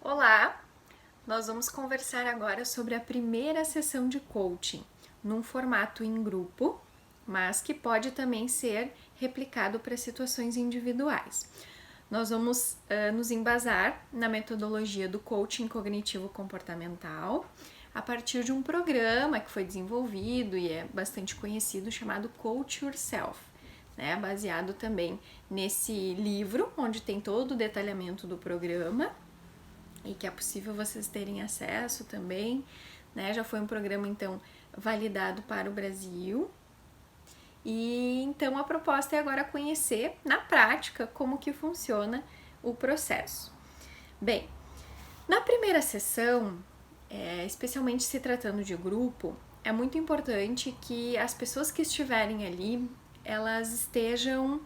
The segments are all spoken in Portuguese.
Olá, nós vamos conversar agora sobre a primeira sessão de coaching, num formato em grupo, mas que pode também ser replicado para situações individuais. Nós vamos nos embasar na metodologia do coaching cognitivo comportamental, a partir de um programa que foi desenvolvido e é bastante conhecido, chamado Coach Yourself, né? Baseado também nesse livro, onde tem todo o detalhamento do programa e que é possível vocês terem acesso também, né? Já foi um programa então validado para o Brasil. E então a proposta é agora conhecer na prática como que funciona o processo. Bem, na primeira sessão, especialmente se tratando de grupo, é muito importante que as pessoas que estiverem ali, elas estejam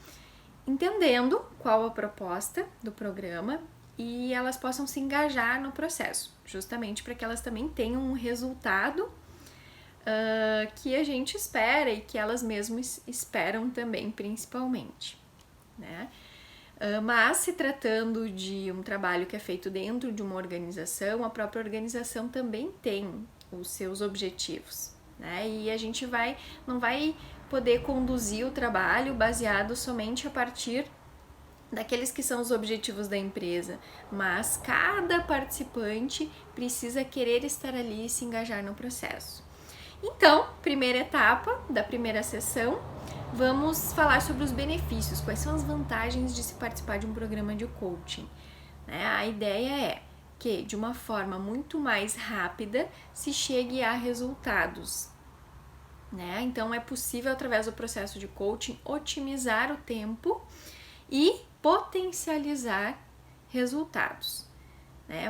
entendendo qual a proposta do programa e elas possam se engajar no processo, justamente para que elas também tenham um resultado que a gente espera e que elas mesmas esperam também, principalmente, né? Mas se tratando de um trabalho que é feito dentro de uma organização, a própria organização também tem os seus objetivos, né? E a gente não vai poder conduzir o trabalho baseado somente a partir daqueles que são os objetivos da empresa, mas cada participante precisa querer estar ali e se engajar no processo. Então, primeira etapa da primeira sessão, vamos falar sobre os benefícios, quais são as vantagens de se participar de um programa de coaching. A ideia é que, de uma forma muito mais rápida, se chegue a resultados. Então, é possível, através do processo de coaching, otimizar o tempo e potencializar resultados.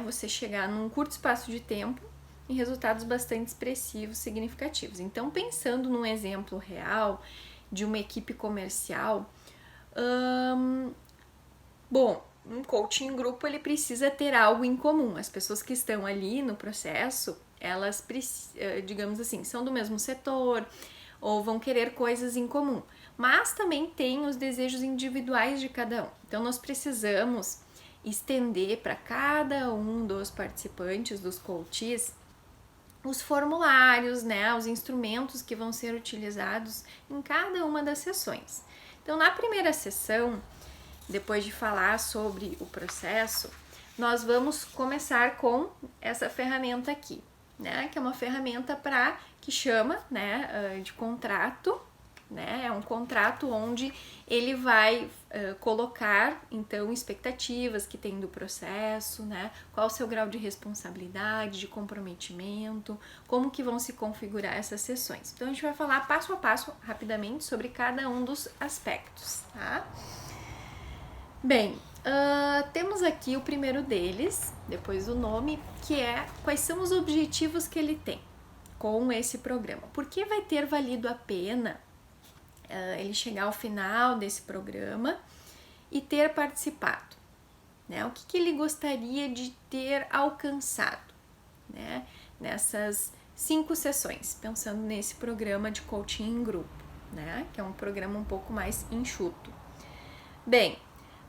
Você chegar num curto espaço de tempo em resultados bastante expressivos, significativos. Então, pensando num exemplo real de uma equipe comercial, um coaching em grupo ele precisa ter algo em comum. As pessoas que estão ali no processo, elas, digamos assim, são do mesmo setor ou vão querer coisas em comum, mas também tem os desejos individuais de cada um. Então, nós precisamos estender para cada um dos participantes, dos coaches, os formulários, os instrumentos que vão ser utilizados em cada uma das sessões. Então, na primeira sessão, depois de falar sobre o processo, nós vamos começar com essa ferramenta aqui, que é uma ferramenta que chama de contrato. É um contrato onde ele vai colocar, então, expectativas que tem do processo, qual o seu grau de responsabilidade, de comprometimento, como que vão se configurar essas sessões. Então, a gente vai falar passo a passo, rapidamente, sobre cada um dos aspectos, tá? Bem, temos aqui o primeiro deles, depois do nome, que é quais são os objetivos que ele tem com esse programa. Por que vai ter valido a pena ele chegar ao final desse programa e ter participado? O que ele gostaria de ter alcançado nessas 5 sessões, pensando nesse programa de coaching em grupo, que é um programa um pouco mais enxuto. Bem,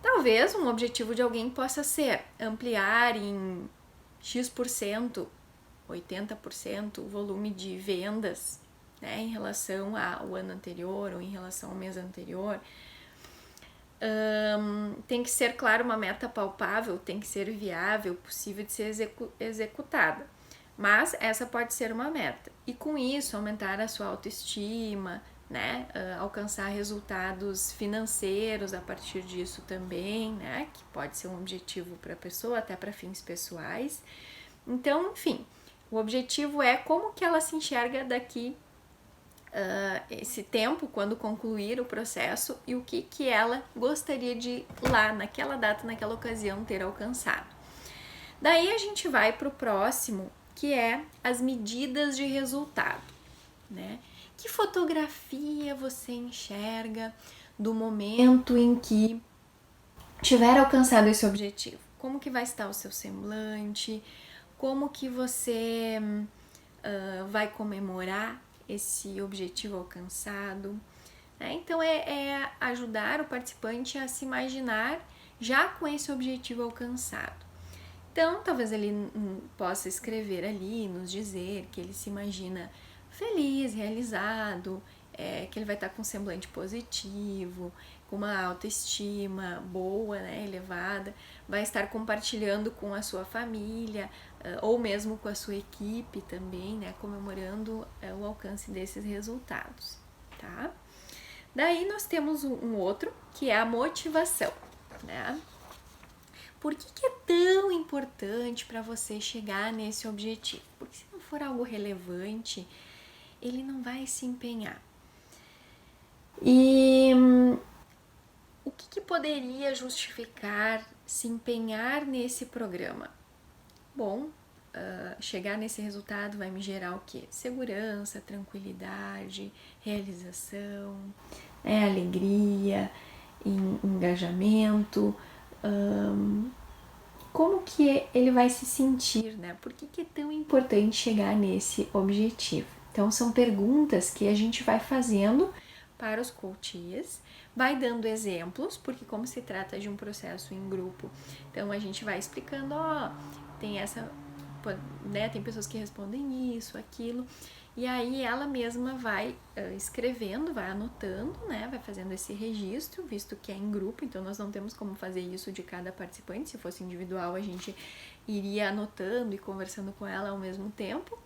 talvez um objetivo de alguém possa ser ampliar em X%, 80% o volume de vendas em relação ao ano anterior ou em relação ao mês anterior. Tem que ser, claro, uma meta palpável, tem que ser viável, possível de ser executada. Mas essa pode ser uma meta. E com isso, aumentar a sua autoestima, alcançar resultados financeiros a partir disso também, que pode ser um objetivo para a pessoa, até para fins pessoais. Então, enfim, o objetivo é como que ela se enxerga daqui esse tempo, quando concluir o processo, e o que ela gostaria de lá, naquela data, naquela ocasião, ter alcançado. Daí a gente vai para o próximo, que é as medidas de resultado. Que fotografia você enxerga do momento em que tiver alcançado esse objetivo? Como que vai estar o seu semblante? Como que você vai comemorar esse objetivo alcançado? Então é ajudar o participante a se imaginar já com esse objetivo alcançado. Então, talvez ele possa escrever ali, nos dizer que ele se imagina feliz, realizado, que ele vai estar com um semblante positivo, com uma autoestima boa, né, elevada, vai estar compartilhando com a sua família, ou mesmo com a sua equipe também, né, comemorando o alcance desses resultados, tá? Daí nós temos um outro, que é a motivação, né? Por que é tão importante para você chegar nesse objetivo? Porque se não for algo relevante, ele não vai se empenhar. E o que poderia justificar se empenhar nesse programa? Bom, chegar nesse resultado vai me gerar o quê? Segurança, tranquilidade, realização, alegria, engajamento. Como que ele vai se sentir, né? Por que é tão importante chegar nesse objetivo? Então, são perguntas que a gente vai fazendo para os coaches, vai dando exemplos, porque como se trata de um processo em grupo, então a gente vai explicando, tem essa, né, tem pessoas que respondem isso, aquilo, e aí ela mesma vai escrevendo, vai anotando, né, vai fazendo esse registro, visto que é em grupo, então nós não temos como fazer isso de cada participante. Se fosse individual, a gente iria anotando e conversando com ela ao mesmo tempo.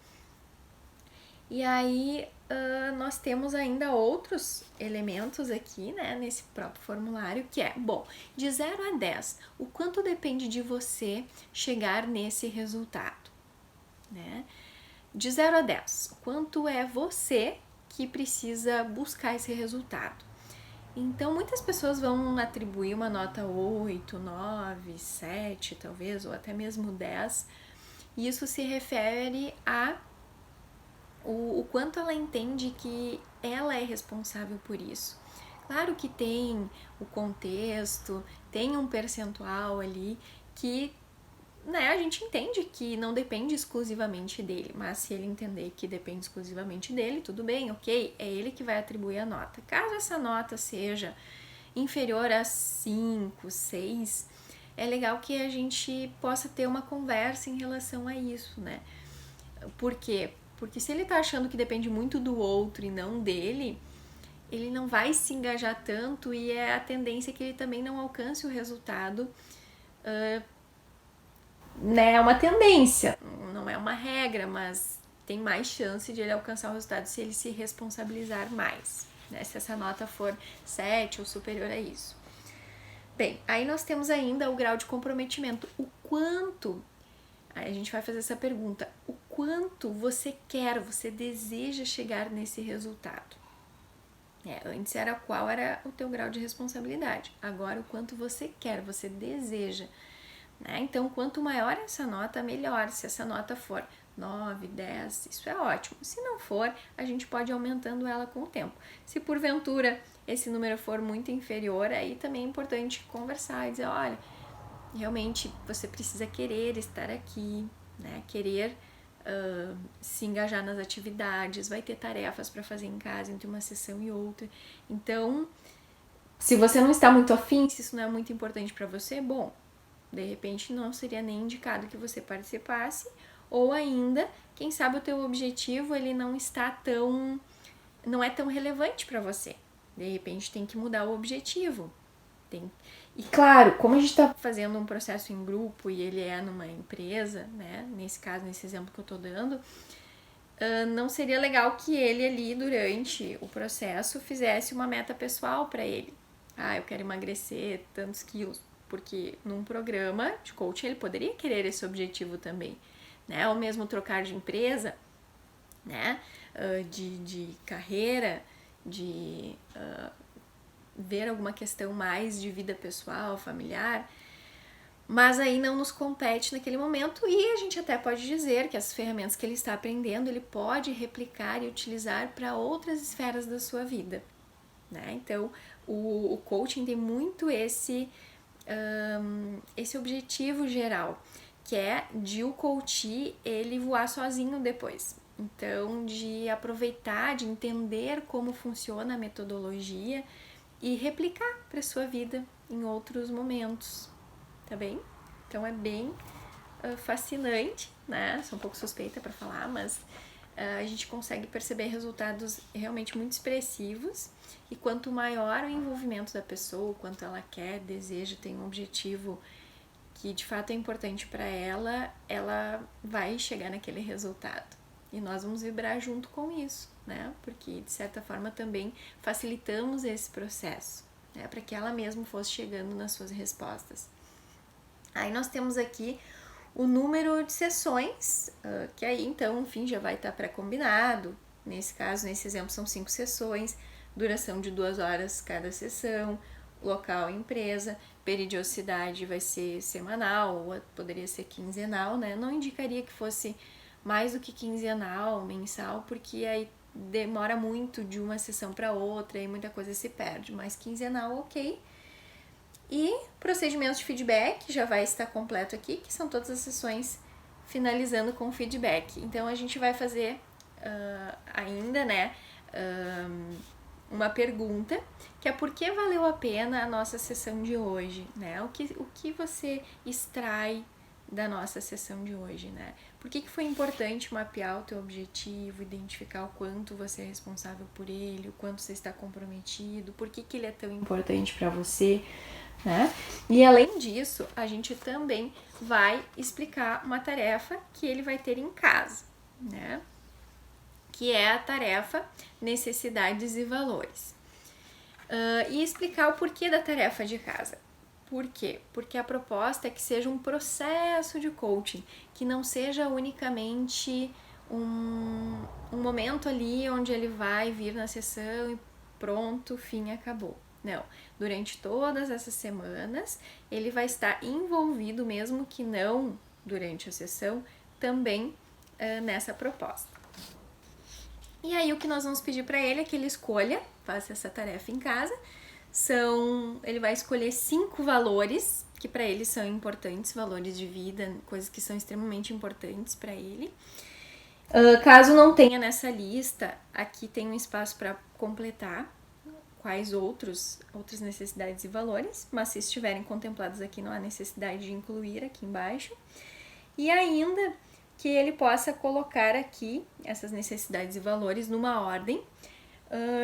E aí nós temos ainda outros elementos aqui, né, nesse próprio formulário, que é, bom, de 0 a 10, o quanto depende de você chegar nesse resultado, né? De 0 a 10, quanto é você que precisa buscar esse resultado? Então, muitas pessoas vão atribuir uma nota 8, 9, 7, talvez, ou até mesmo 10. E isso se refere a o quanto ela entende que ela é responsável por isso. Claro que tem o contexto, tem um percentual ali que, né, a gente entende que não depende exclusivamente dele, mas se ele entender que depende exclusivamente dele, tudo bem, ok, é ele que vai atribuir a nota. Caso essa nota seja inferior a 5, 6, é legal que a gente possa ter uma conversa em relação a isso, né? Por quê? Porque se ele tá achando que depende muito do outro e não dele, ele não vai se engajar tanto e é a tendência que ele também não alcance o resultado. Né, é uma tendência, não é uma regra, mas tem mais chance de ele alcançar o resultado se ele se responsabilizar mais, né? Se essa nota for 7 ou superior a isso. Bem, aí nós temos ainda o grau de comprometimento. O quanto, aí a gente vai fazer essa pergunta, o quanto você quer, você deseja chegar nesse resultado? Antes era qual era o teu grau de responsabilidade, agora o quanto você quer, você deseja. Né? Então, quanto maior essa nota, melhor. Se essa nota for 9, 10, isso é ótimo. Se não for, a gente pode ir aumentando ela com o tempo. Se porventura esse número for muito inferior, aí também é importante conversar e dizer, olha, realmente você precisa querer estar aqui, né? Querer se engajar nas atividades, vai ter tarefas para fazer em casa entre uma sessão e outra. Então, se você não está muito afim, se isso não é muito importante para você, bom, de repente não seria nem indicado que você participasse, ou ainda, quem sabe o teu objetivo ele não é tão relevante para você. De repente tem que mudar o objetivo. E claro, como a gente está fazendo um processo em grupo e ele é numa empresa, né? Nesse caso, nesse exemplo que eu estou dando, não seria legal que ele ali durante o processo fizesse uma meta pessoal para ele. Eu quero emagrecer tantos quilos. Porque num programa de coaching ele poderia querer esse objetivo também, né? Ou mesmo trocar de empresa, né? De carreira, de ver alguma questão mais de vida pessoal, familiar, mas aí não nos compete naquele momento e a gente até pode dizer que as ferramentas que ele está aprendendo ele pode replicar e utilizar para outras esferas da sua vida, né? Então o coaching tem muito esse objetivo geral, que é de o coach ele voar sozinho depois. Então, de aproveitar, de entender como funciona a metodologia e replicar para sua vida em outros momentos, tá bem? Então, é bem fascinante, né? Sou um pouco suspeita para falar, mas a gente consegue perceber resultados realmente muito expressivos, e quanto maior o envolvimento da pessoa, quanto ela quer, deseja, tem um objetivo que de fato é importante para ela, ela vai chegar naquele resultado. E nós vamos vibrar junto com isso, né? Porque de certa forma também facilitamos esse processo, né? Para que ela mesma fosse chegando nas suas respostas. Aí nós temos aqui o número de sessões, que aí então, enfim, já vai estar pré-combinado. Nesse caso, nesse exemplo, são 5 sessões, duração de 2 horas cada sessão, local empresa, periodicidade vai ser semanal ou poderia ser quinzenal, né? Não indicaria que fosse mais do que quinzenal, mensal, porque aí demora muito de uma sessão para outra e muita coisa se perde, mas quinzenal, ok. E procedimentos de feedback já vai estar completo aqui, que são todas as sessões finalizando com feedback. Então a gente vai fazer ainda, né, uma pergunta, que é por que valeu a pena a nossa sessão de hoje, né? O que você extrai da nossa sessão de hoje, né? Por que foi importante mapear o teu objetivo, identificar o quanto você é responsável por ele, o quanto você está comprometido, por que ele é tão importante para você, né? E além disso, a gente também vai explicar uma tarefa que ele vai ter em casa, né? Que é a tarefa necessidades e valores. E explicar o porquê da tarefa de casa. Por quê? Porque a proposta é que seja um processo de coaching, que não seja unicamente um momento ali onde ele vai vir na sessão e pronto, fim, acabou. Não, durante todas essas semanas ele vai estar envolvido, mesmo que não durante a sessão, também nessa proposta. E aí o que nós vamos pedir para ele é que ele escolha, faça essa tarefa em casa. Ele vai escolher 5 valores que para ele são importantes, valores de vida, coisas que são extremamente importantes para ele. Caso não tenha nessa lista, aqui tem um espaço para completar quais outras necessidades e valores, mas se estiverem contemplados aqui, não há necessidade de incluir aqui embaixo. E ainda que ele possa colocar aqui essas necessidades e valores numa ordem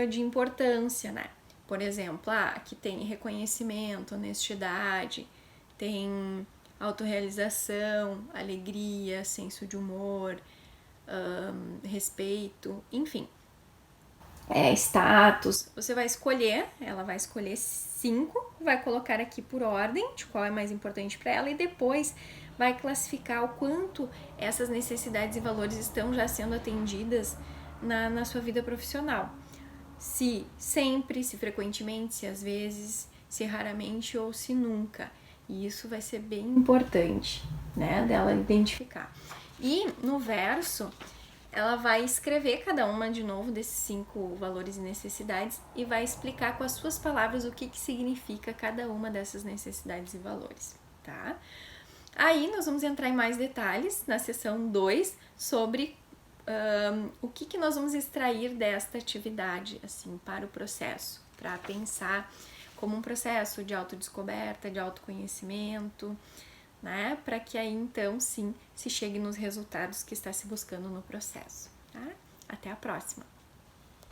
de importância, né? Por exemplo, aqui tem reconhecimento, honestidade, tem autorrealização, alegria, senso de humor, respeito, enfim. Status. Você vai escolher, ela vai escolher 5, vai colocar aqui por ordem de qual é mais importante para ela e depois vai classificar o quanto essas necessidades e valores estão já sendo atendidas na sua vida profissional. Se sempre, se frequentemente, se às vezes, se raramente ou se nunca. E isso vai ser bem importante, né, dela identificar. E no verso, ela vai escrever cada uma de novo desses 5 valores e necessidades e vai explicar com as suas palavras o que significa cada uma dessas necessidades e valores, tá? Aí nós vamos entrar em mais detalhes na sessão 2 sobre o que nós vamos extrair desta atividade, assim, para o processo, para pensar como um processo de autodescoberta, de autoconhecimento, né? Para que aí então sim se chegue nos resultados que está se buscando no processo, tá? Até a próxima!